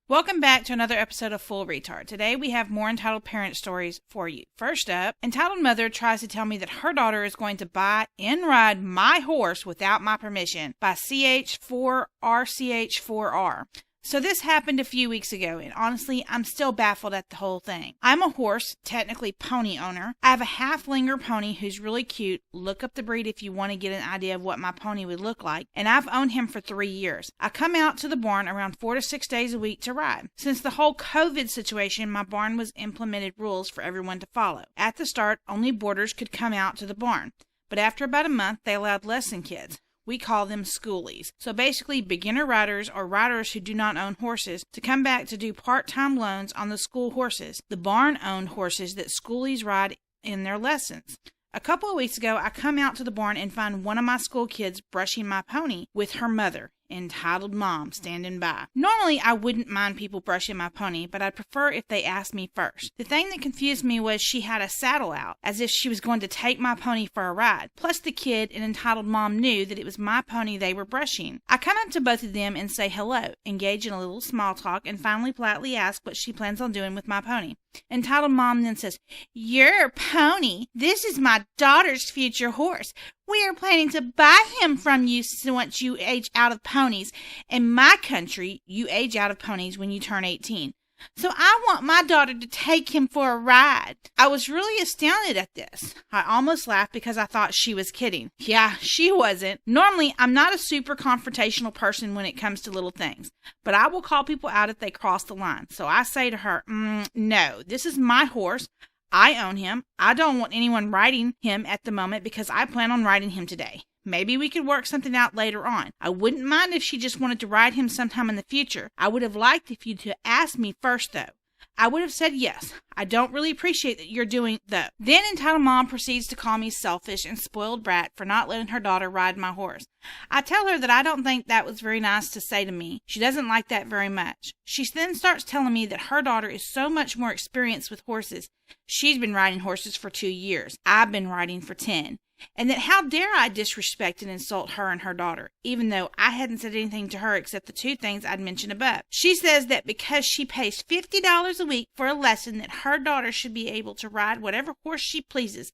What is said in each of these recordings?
Welcome back to another episode of Full Retard. Today we have more entitled parent stories for you. First up, entitled mother tries to tell me that her daughter is going to buy and ride my horse without my permission by CH4RCH4R. So this happened a few weeks ago, and honestly, I'm still baffled at the whole thing. I'm a horse, technically pony owner. I have a half-linger pony who's really cute. Look up the breed if you want to get an idea of what my pony would look like, and I've owned him for 3 years. I come out to the barn around 4 to 6 days a week to ride. Since the whole COVID situation, my barn was implemented rules for everyone to follow. At the start, only boarders could come out to the barn, but after about a month, they allowed lesson kids. We call them schoolies. So basically beginner riders or riders who do not own horses to come back to do part-time loans on the school horses, the barn-owned horses that schoolies ride in their lessons. A couple of weeks ago, I come out to the barn and find one of my school kids brushing my pony with her mother, entitled mom, standing by. Normally, I wouldn't mind people brushing my pony, but I'd prefer if they asked me first. The thing that confused me was she had a saddle out, as if she was going to take my pony for a ride. Plus, the kid and entitled mom knew that it was my pony they were brushing. I come up to both of them and say hello, engage in a little small talk, and finally politely ask what she plans on doing with my pony. Entitled mom then says, "Your pony? This is my daughter's future horse. We are planning to buy him from you once you age out of ponies. In my country, you age out of ponies when you turn 18. So I want my daughter to take him for a ride." I was really astounded at this. I almost laughed because I thought she was kidding. Yeah, she wasn't. Normally, I'm not a super confrontational person when it comes to little things, but I will call people out if they cross the line. So I say to her, no, this is my horse. I own him. I don't want anyone riding him at the moment because I plan on riding him today. Maybe we could work something out later on. I wouldn't mind if she just wanted to ride him sometime in the future. I would have liked if you'd to ask me first, though. I would have said yes. I don't really appreciate that you're doing, though. Then entitled mom proceeds to call me selfish and spoiled brat for not letting her daughter ride my horse. I tell her that I don't think that was very nice to say to me. She doesn't like that very much. She then starts telling me that her daughter is so much more experienced with horses. She's been riding horses for 2 years. I've been riding for 10. And that how dare I disrespect and insult her and her daughter, even though I hadn't said anything to her except the 2 things I'd mentioned above. She says that because she pays $50 a week for a lesson that her daughter should be able to ride whatever horse she pleases.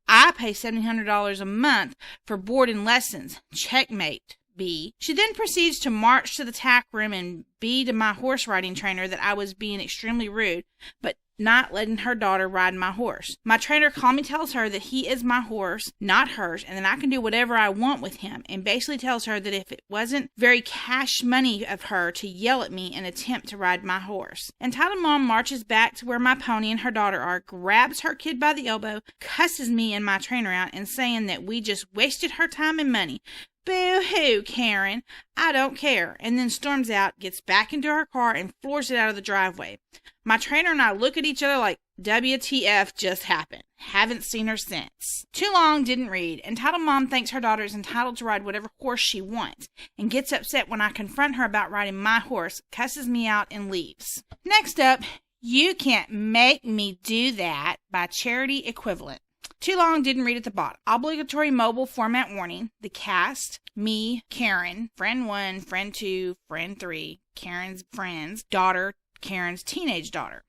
I pay $700 a month for board and lessons. Checkmate, B. She then proceeds to march to the tack room and B to my horse riding trainer that I was being extremely rude, but not letting her daughter ride my horse. My trainer calmly tells her that he is my horse, not hers, and that I can do whatever I want with him, and basically tells her that if it wasn't very cash money of her to yell at me and attempt to ride my horse. Entitled mom marches back to where my pony and her daughter are, grabs her kid by the elbow, cusses me and my trainer out, and saying that we just wasted her time and money. Boo-hoo, Karen. I don't care. And then storms out, gets back into her car, and floors it out of the driveway. My trainer and I look at each other like, WTF just happened. Haven't seen her since. Too long, didn't read. Entitled mom thinks her daughter is entitled to ride whatever horse she wants, and gets upset when I confront her about riding my horse, cusses me out, and leaves. Next up, You Can't Make Me Do That by Charity Equivalent. Too long, didn't read at the bottom. Obligatory mobile format warning. The cast, me, Karen, friend 1, friend 2, friend 3, Karen's friends, daughter, Karen's teenage daughter.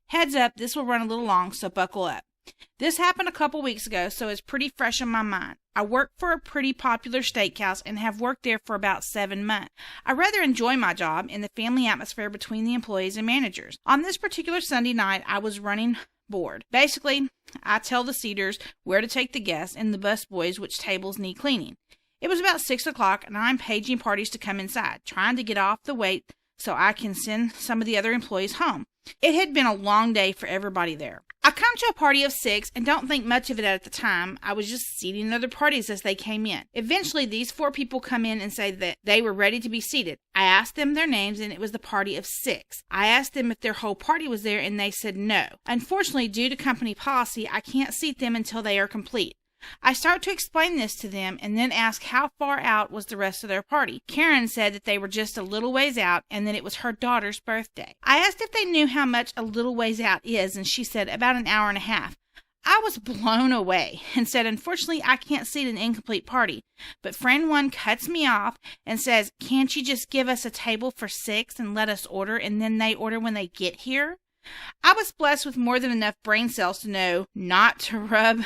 Heads up, this will run a little long, so buckle up. This happened a couple weeks ago, so it's pretty fresh on my mind. I work for a pretty popular steakhouse and have worked there for about 7 months. I rather enjoy my job and the family atmosphere between the employees and managers. On this particular Sunday night, I was running board. Basically, I tell the seaters where to take the guests and the busboys which tables need cleaning. It was about 6 o'clock, and I'm paging parties to come inside, trying to get off the wait so I can send some of the other employees home. It had been a long day for everybody there. I come to a party of 6 and don't think much of it at the time. I was just seating other parties as they came in. Eventually, these 4 people come in and say that they were ready to be seated. I asked them their names, and it was the party of 6. I asked them if their whole party was there, and they said no. Unfortunately, due to company policy, I can't seat them until they are complete. I start to explain this to them and then ask how far out was the rest of their party. Karen said that they were just a little ways out and that it was her daughter's birthday. I asked if they knew how much a little ways out is, and she said about an hour and a half. I was blown away and said, unfortunately, I can't seat an incomplete party. But friend one cuts me off and says, can't you just give us a table for 6 and let us order, and then they order when they get here? I was blessed with more than enough brain cells to know not to rub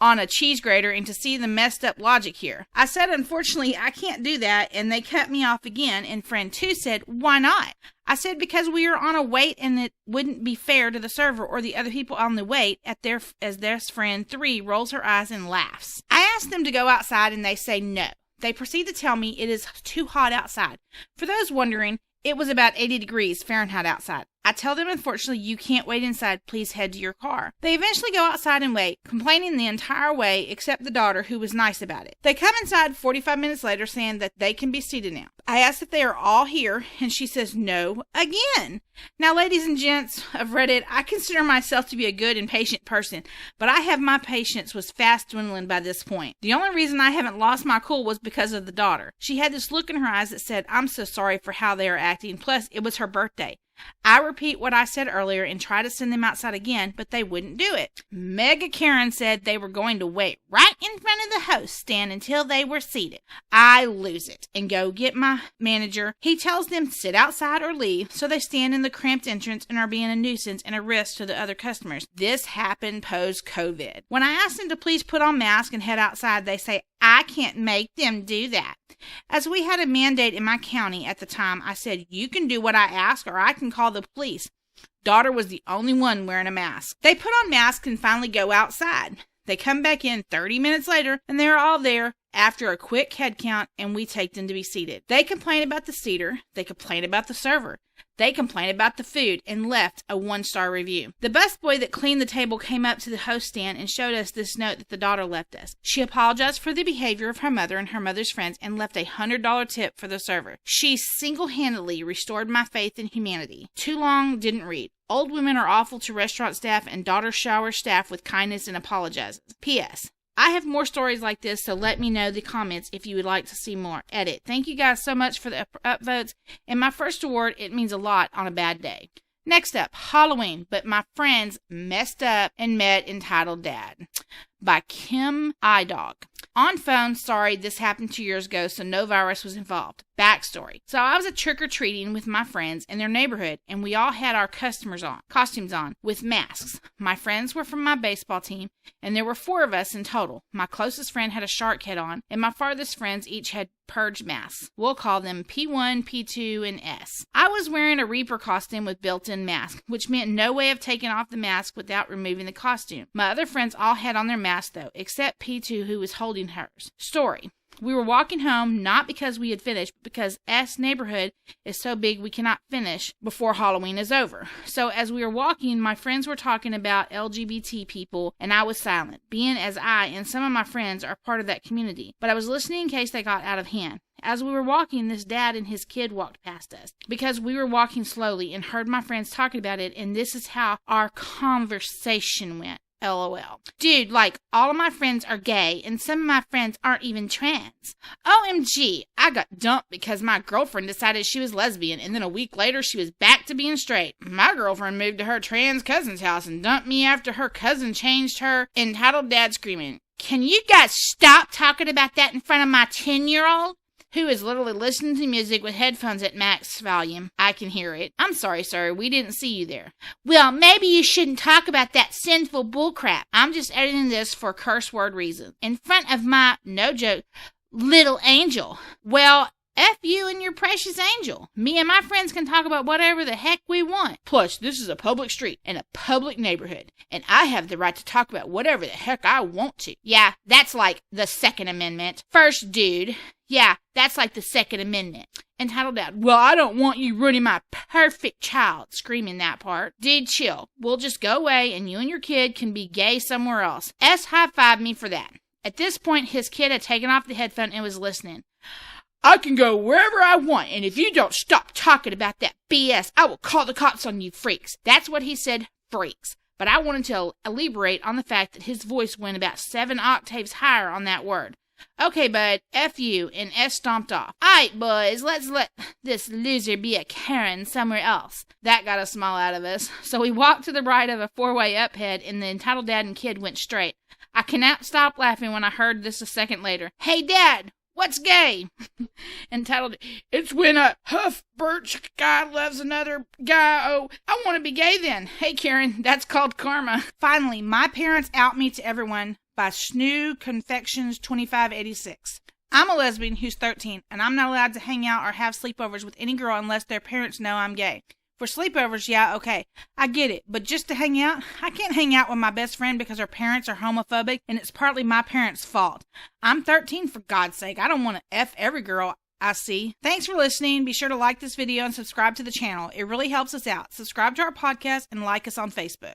on a cheese grater and to see the messed up logic here. I said, unfortunately, I can't do that, and they cut me off again, and friend 2 said, why not? I said, because we are on a wait and it wouldn't be fair to the server or the other people on the wait as their friend 3 rolls her eyes and laughs. I asked them to go outside and they say no. They proceed to tell me it is too hot outside. For those wondering, it was about 80 degrees Fahrenheit outside. I tell them, unfortunately, you can't wait inside. Please head to your car. They eventually go outside and wait, complaining the entire way except the daughter, who was nice about it. They come inside 45 minutes later saying that they can be seated now. I ask if they are all here, and she says no again. Now, ladies and gents of Reddit, I consider myself to be a good and patient person, but I have my patience was fast dwindling by this point. The only reason I haven't lost my cool was because of the daughter. She had this look in her eyes that said, I'm so sorry for how they are acting, plus it was her birthday. I repeat what I said earlier and try to send them outside again, but they wouldn't do it. Mega Karen said they were going to wait right in front of the host stand until they were seated. I lose it and go get my manager. He tells them to sit outside or leave, so they stand in the cramped entrance and are being a nuisance and a risk to the other customers. This happened post-COVID. When I asked them to please put on masks and head outside, they say, I can't make them do that. As we had a mandate in my county at the time, I said, you can do what I ask or I can call the police. Daughter was the only one wearing a mask. They put on masks and finally go outside. They come back in 30 minutes later and they're all there after a quick head count, and we take them to be seated. They complain about the seater. They complain about the server. They complained about the food and left a 1-star review. The busboy that cleaned the table came up to the host stand and showed us this note that the daughter left us. She apologized for the behavior of her mother and her mother's friends and left a $100 tip for the server. She single-handedly restored my faith in humanity. Too long, didn't read. Old women are awful to restaurant staff, and daughter showers staff with kindness and apologizes. P.S. I have more stories like this, so let me know in the comments if you would like to see more. Edit. Thank you guys so much for the upvotes. And my first award, it means a lot on a bad day. Next up, Halloween, but my friends messed up and met Entitled Dad by Kim iDog. On phone, sorry, this happened 2 years ago, so no virus was involved. Backstory. So I was at trick-or-treating with my friends in their neighborhood, and we all had our costumes on, with masks. My friends were from my baseball team, and there were 4 of us in total. My closest friend had a shark head on, and my farthest friends each had purge masks. We'll call them P1, P2, and S. I was wearing a Reaper costume with built-in mask, which meant no way of taking off the mask without removing the costume. My other friends all had on their masks, though, except P2, who was holding hers. Story. We were walking home, not because we had finished, but because S neighborhood is so big we cannot finish before Halloween is over. So as we were walking, my friends were talking about LGBT people, and I was silent, being as I and some of my friends are part of that community. But I was listening in case they got out of hand. As we were walking, this dad and his kid walked past us because we were walking slowly and heard my friends talking about it, and this is how our conversation went. LOL. Dude, like, all of my friends are gay, and some of my friends aren't even trans. OMG, I got dumped because my girlfriend decided she was lesbian, and then a week later she was back to being straight. My girlfriend moved to her trans cousin's house and dumped me after her cousin changed her. Entitled Dad screaming, can you guys stop talking about that in front of my 10-year-old? Who is literally listening to music with headphones at max volume. I can hear it. I'm sorry, sir. We didn't see you there. Well, maybe you shouldn't talk about that sinful bullcrap. I'm just editing this for curse word reasons. In front of my, no joke, little angel. Well, F you and your precious angel. Me and my friends can talk about whatever the heck we want. Plus, this is a public street and a public neighborhood, and I have the right to talk about whatever the heck I want to. Yeah, that's like the Second Amendment. First, dude. Yeah, that's like the Second Amendment. Entitled Dad. Well, I don't want you ruining my perfect child. Screaming that part. Dude, chill. We'll just go away and you and your kid can be gay somewhere else. S high-five me for that. At this point, his kid had taken off the headphone and was listening. I can go wherever I want, and if you don't stop talking about that BS, I will call the cops on you freaks. That's what he said, freaks. But I wanted to elaborate on the fact that his voice went about 7 octaves higher on that word. Okay, bud, F you, and S stomped off. Alright, boys, let's let this loser be a Karen somewhere else. That got a smile out of us. So we walked to the right of a four-way uphead, and the entitled dad and kid went straight. I cannot stop laughing when I heard this a second later. Hey, Dad, what's gay? Entitled, it's when a huff birch guy loves another guy. Oh, I want to be gay then. Hey, Karen, that's called karma. Finally, my parents out me to everyone by Schnoo Confections 2586. I'm a lesbian who's 13, and I'm not allowed to hang out or have sleepovers with any girl unless their parents know I'm gay. For sleepovers, yeah, okay, I get it, but just to hang out, I can't hang out with my best friend because her parents are homophobic, and it's partly my parents' fault. I'm 13, for God's sake. I don't want to F every girl I see. Thanks for listening. Be sure to like this video and subscribe to the channel. It really helps us out. Subscribe to our podcast and like us on Facebook.